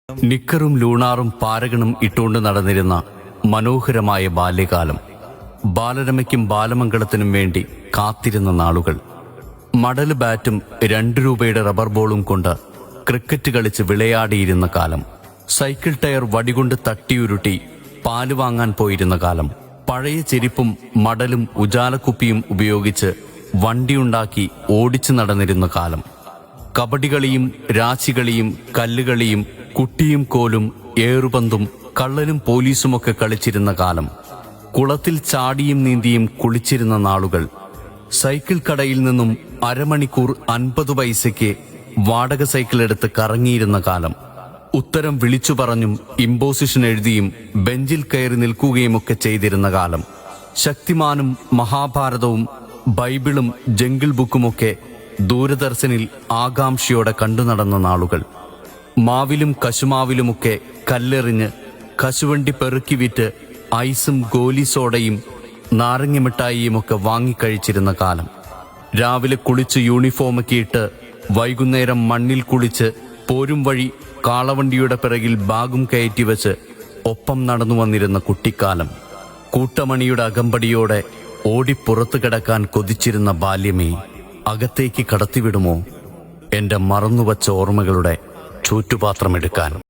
നിക്കറും ലൂണാറും പാരകണും ഇട്ടുകൊണ്ട് നടന്നിരുന്ന മനോഹരമായ ബാല്യകാലം. ബാലരമയ്ക്കും ബാലമംഗളത്തിനും വേണ്ടി കാത്തിരുന്ന നാളുകൾ. മടല് ബാറ്റും 2 രൂപയുടെ റബ്ബർ ബോളും കൊണ്ട് ക്രിക്കറ്റ് കളിച്ച് വിളയാടിയിരുന്ന കാലം. സൈക്കിൾ ടയർ വടികൊണ്ട് തട്ടിയുരുട്ടി പാല് വാങ്ങാൻ പോയിരുന്ന കാലം. പഴയ ചെരിപ്പും മടലും ഉജാലക്കുപ്പിയും ഉപയോഗിച്ച് വണ്ടിയുണ്ടാക്കി ഓടിച്ചു നടന്നിരുന്ന കാലം. കബഡികളിയും രാശികളിയും കല്ലുകളിയും കുട്ടിയും കോലും ഏറുപന്തും കള്ളനും പോലീസുമൊക്കെ കളിച്ചിരുന്ന കാലം. കുളത്തിൽ ചാടിയും നീന്തിയും കുളിച്ചിരുന്ന നാളുകൾ. സൈക്കിൾ കടയിൽ നിന്നും അരമണിക്കൂർ 50 പൈസയ്ക്ക് വാടക സൈക്കിൾ എടുത്ത് കറങ്ങിയിരുന്ന കാലം. ഉത്തരം വിളിച്ചു പറഞ്ഞും ഇമ്പോസിഷൻ എഴുതിയും ബെഞ്ചിൽ കയറി നിൽക്കുകയുമൊക്കെ ചെയ്തിരുന്ന കാലം. ശക്തിമാനും മഹാഭാരതവും ബൈബിളും ജംഗിൾ ബുക്കുമൊക്കെ ദൂരദർശനിൽ ആകാംക്ഷയോടെ കണ്ടു നടന്ന നാളുകൾ. മാവിലും കശുമാവിലുമൊക്കെ കല്ലെറിഞ്ഞ് കശുവണ്ടി പെറുക്കി വിറ്റ് ഐസും ഗോലി സോഡയും നാരങ്ങമിഠായിയുമൊക്കെ വാങ്ങിക്കഴിച്ചിരുന്ന കാലം. രാവിലെ കുളിച്ച് യൂണിഫോമൊക്കെ ഇട്ട് വൈകുന്നേരം മണ്ണിൽ കുളിച്ച് പോരും വഴി കാളവണ്ടിയുടെ പിറകിൽ ബാഗും കയറ്റിവെച്ച് ഒപ്പം നടന്നു വന്നിരുന്ന കുട്ടിക്കാലം. കൂട്ടമണിയുടെ അകമ്പടിയോടെ ഓടിപ്പുറത്തു കിടക്കാൻ കൊതിച്ചിരുന്ന ബാല്യമേ, അകത്തേക്ക് കടത്തിവിടുമോ എന്റെ മറന്നുവച്ച ഓർമ്മകളുടെ ചൂറ്റുപാത്രമെടുക്കാൻ?